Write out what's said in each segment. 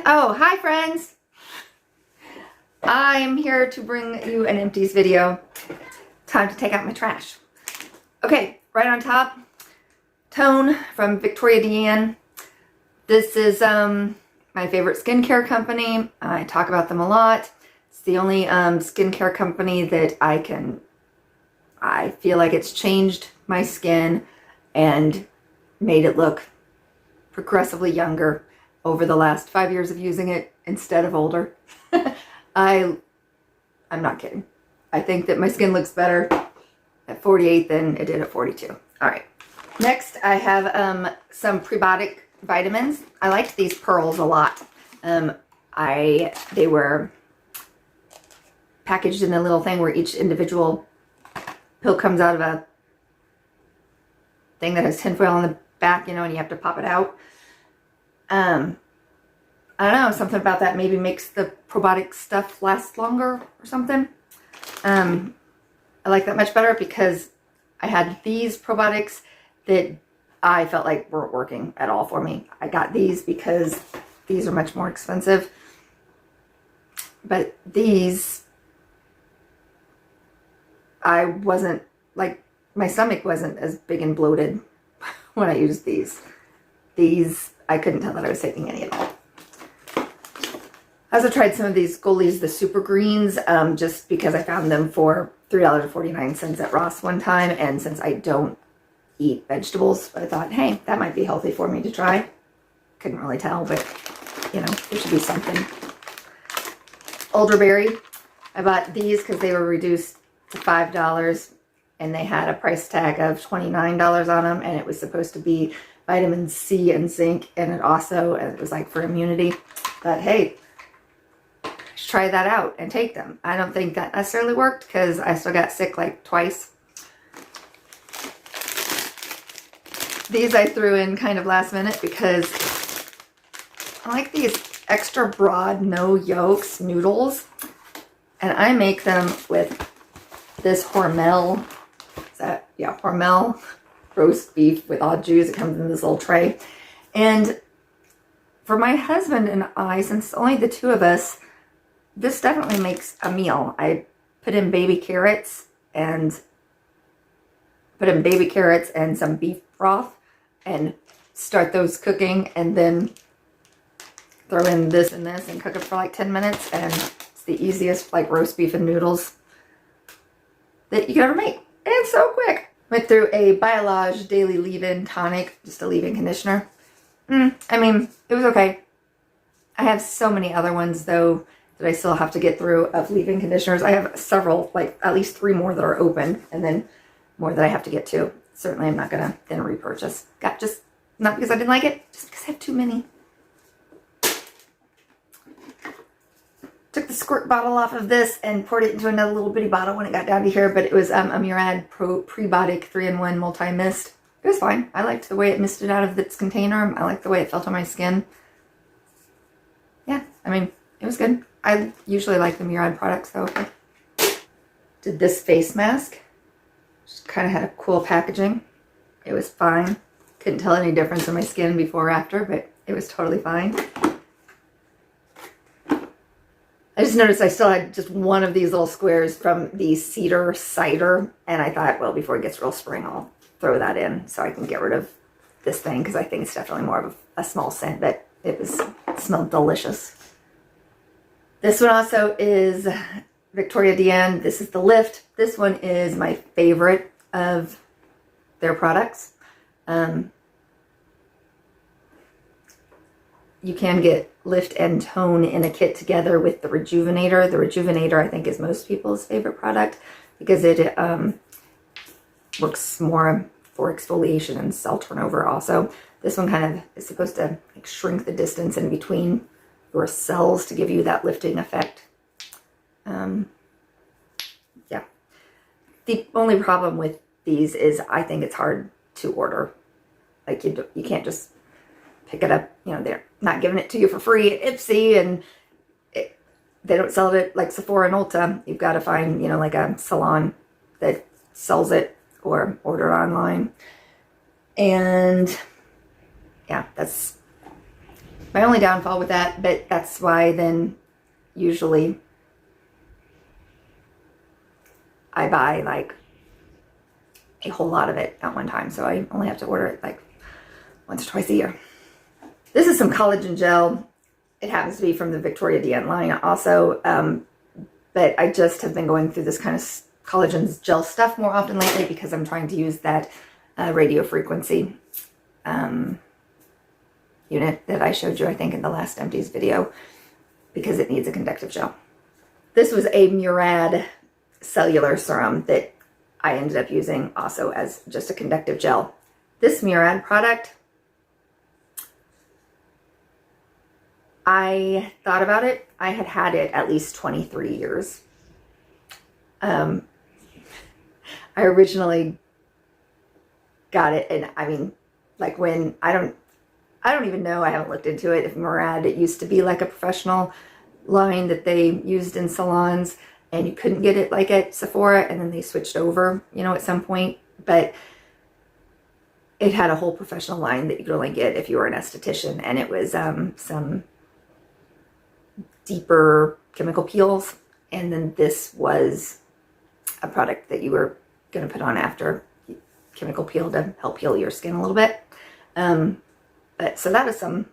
Oh, hi friends! I'm here to bring you an empties video. Time to take out my trash. Okay, right on top, Tone from Victoria Deanne. This is my favorite skincare company. I talk about them a lot. It's the only skincare company that I feel like it's changed my skin and made it look progressively younger over the last 5 years of using it instead of older. I'm not kidding. I think that my skin looks better at 48 than it did at 42. All right. Next, I have some prebiotic vitamins. I liked these pearls a lot. They were packaged in a little thing where each individual pill comes out of a thing that has tinfoil on the back, and you have to pop it out. I don't know, something about that maybe makes the probiotic stuff last longer or something. I like that much better because I had these probiotics that I felt like weren't working at all for me. I got these because these are much more expensive. But these, I wasn't, like, my stomach wasn't as big and bloated when I used these. These, I couldn't tell that I was taking any at all. I also tried some of these Goalies, the Super Greens, just because I found them for $3.49 at Ross one time. And since I don't eat vegetables, I thought, hey, that might be healthy for me to try. Couldn't really tell, but, there should be something. Elderberry. I bought these because they were reduced to $5, and they had a price tag of $29 on them, and it was supposed to be vitamin C and zinc, and it was like for immunity. But hey, try that out and take them. I don't think that necessarily worked because I still got sick like twice. These I threw in kind of last minute because I like these extra broad no yolks noodles, and I make them with this Hormel. Hormel roast beef with au jus. It comes in this little tray. And for my husband and I, since only the two of us, this definitely makes a meal. I put in baby carrots and some beef broth and start those cooking, and then throw in this and this and cook it for like 10 minutes. And it's the easiest like roast beef and noodles that you can ever make. And it's so quick. Went through a Biolage Daily Leave-In Tonic, just a leave-in conditioner. I mean, it was okay. I have so many other ones though that I still have to get through of leave-in conditioners. I have several, like at least 3 more that are open, and then more that I have to get to. Certainly I'm not gonna then repurchase. Not because I didn't like it, just because I have too many. Took the squirt bottle off of this and poured it into another little bitty bottle when it got down to here, but it was a Murad Prebiotic 3-in-1 Multi-Mist. It was fine. I liked the way it misted out of its container. I liked the way it felt on my skin. Yeah, I mean, it was good. I usually like the Murad products though. Did this face mask. Just kind of had a cool packaging. It was fine. Couldn't tell any difference in my skin before or after, but it was totally fine. I just noticed I still had just one of these little squares from the cedar cider, and I thought, well, before it gets real spring, I'll throw that in so I can get rid of this thing, because I think it's definitely more of a small scent, but it smelled delicious. This one also is Victoria Deanne. This is the Lift. This one is my favorite of their products. You can get Lift and Tone in a kit together with the Rejuvenator. The Rejuvenator, I think, is most people's favorite product because it works more for exfoliation and cell turnover also. This one kind of is supposed to like shrink the distance in between your cells to give you that lifting effect. Yeah. The only problem with these is I think it's hard to order. Like you can't just pick it up. They're not giving it to you for free at Ipsy, and they don't sell it like Sephora and Ulta. You've got to find, like a salon that sells it or order online. And yeah, that's My only downfall with that, but that's why then usually I buy like a whole lot of it at one time. So I only have to order it like once or twice a year. This is some collagen gel. It happens to be from the Victoria Dean line also. But I just have been going through this kind of collagen gel stuff more often lately because I'm trying to use that radio frequency unit that I showed you, I think, in the last Empties video, because it needs a conductive gel. This was a Murad cellular serum that I ended up using also as just a conductive gel. This Murad product, I thought about it. I had had it at least 23 years. I originally got it, and I mean, like when I don't even know, I haven't looked into it, if Murad, it used to be like a professional line that they used in salons, and you couldn't get it like at Sephora, and then they switched over, you know, at some point. But it had a whole professional line that you could only get if you were an esthetician, and it was some deeper chemical peels, and then this was a product that you were going to put on after chemical peel to help heal your skin a little bit. But so that is some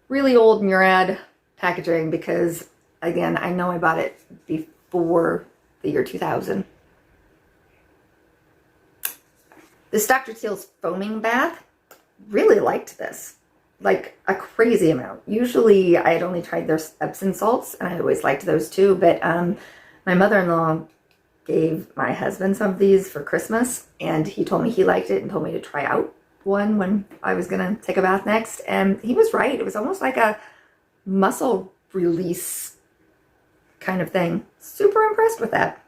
really old Murad packaging, because again, I know I bought it before the year 2000. This Dr. Teal's foaming bath, really liked this, like a crazy amount. Usually I had only tried their Epsom salts, and I always liked those too, but my mother-in-law gave my husband some of these for Christmas, and he told me he liked it and told me to try out one when I was gonna take a bath next, and he was right. It was almost like a muscle release kind of thing. Super impressed with that.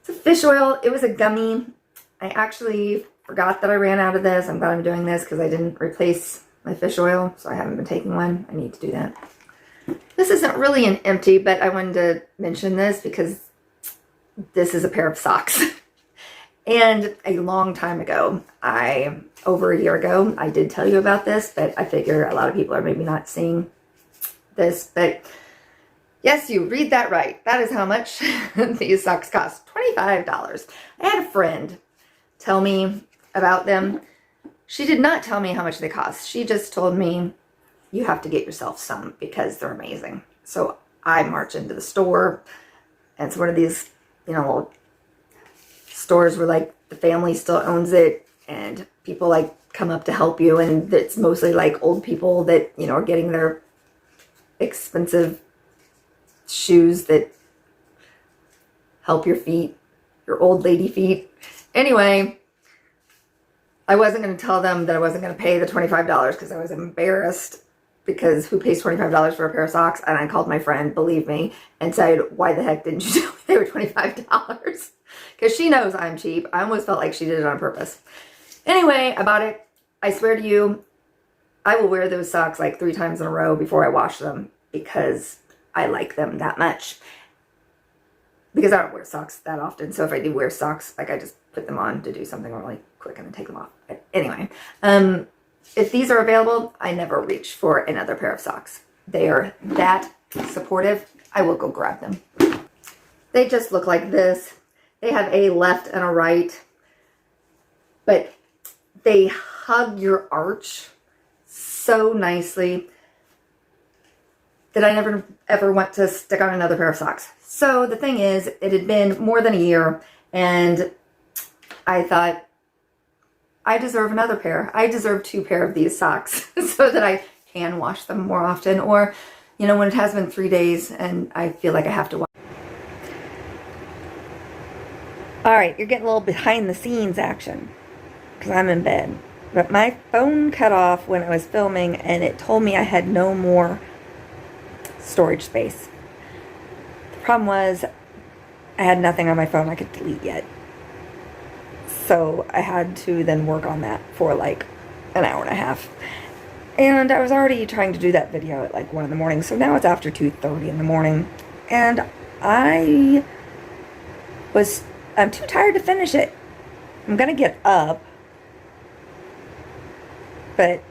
It's a fish oil. It was a gummy. I actually forgot that I ran out of this. I'm glad I'm doing this because I didn't replace my fish oil, so I haven't been taking one. I need to do that. This isn't really an empty, but I wanted to mention this because this is a pair of socks. And a long time ago, over a year ago, I did tell you about this, but I figure a lot of people are maybe not seeing this. But yes, you read that right. That is how much these socks cost. $25. I had a friend tell me about them. She did not tell me how much they cost. She just told me, you have to get yourself some because they're amazing. So I march into the store, and it's one of these, you know, little stores where like the family still owns it, and people like come up to help you, and it's mostly like old people that, you know, are getting their expensive shoes that help your feet, your old lady feet. Anyway, I wasn't going to tell them that I wasn't going to pay the $25 because I was embarrassed, because who pays $25 for a pair of socks? And I called my friend, believe me, and said, why the heck didn't you tell me they were $25? Because she knows I'm cheap. I almost felt like she did it on purpose. Anyway, I bought it. I swear to you, I will wear those socks like 3 times in a row before I wash them, because I like them that much. Because I don't wear socks that often. So if I do wear socks, like I just put them on to do something really quick and then take them off. But anyway, if these are available, I never reach for another pair of socks. They are that supportive. I will go grab them. They just look like this. They have a left and a right, but they hug your arch so nicely that I never ever want to stick on another pair of socks. So the thing is, it had been more than a year, and I thought, I deserve another pair. I deserve 2 pair of these socks so that I can wash them more often. Or, you know, when it has been 3 days and I feel like I have to wash. All right, you're getting a little behind the scenes action because I'm in bed. But my phone cut off when I was filming, and it told me I had no more storage space. The problem was I had nothing on my phone I could delete yet. So I had to then work on that for like an hour and a half. And I was already trying to do that video at like 1 in the morning. So now it's after 2:30 in the morning. And I'm too tired to finish it. I'm going to get up but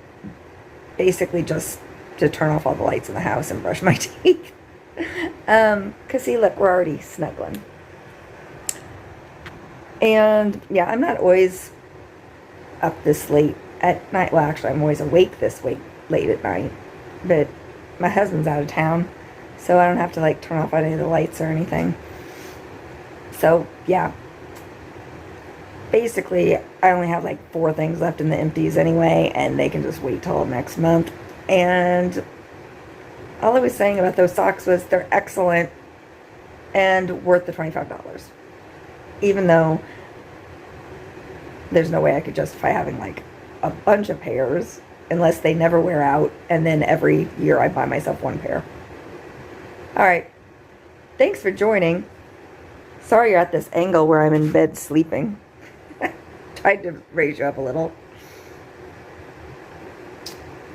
basically just to turn off all the lights in the house and brush my teeth. Because see, look, we're already snuggling. And yeah, I'm not always up this late at night. Well, actually, I'm always awake this late at night. But my husband's out of town, so I don't have to like turn off any of the lights or anything. So yeah, basically I only have like 4 things left in the empties anyway, and they can just wait till next month. And all I was saying about those socks was they're excellent and worth the $25. Even though there's no way I could justify having like a bunch of pairs unless they never wear out, and then every year I buy myself 1 pair. Alright, thanks for joining. Sorry you're at this angle where I'm in bed sleeping. Tried to raise you up a little.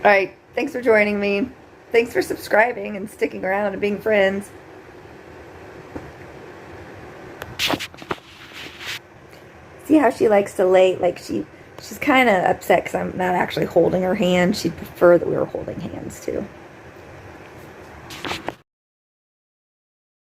Alright, thanks for joining me. Thanks for subscribing and sticking around and being friends. See how she likes to lay, like she's kind of upset because I'm not actually holding her hand. She'd prefer that we were holding hands too.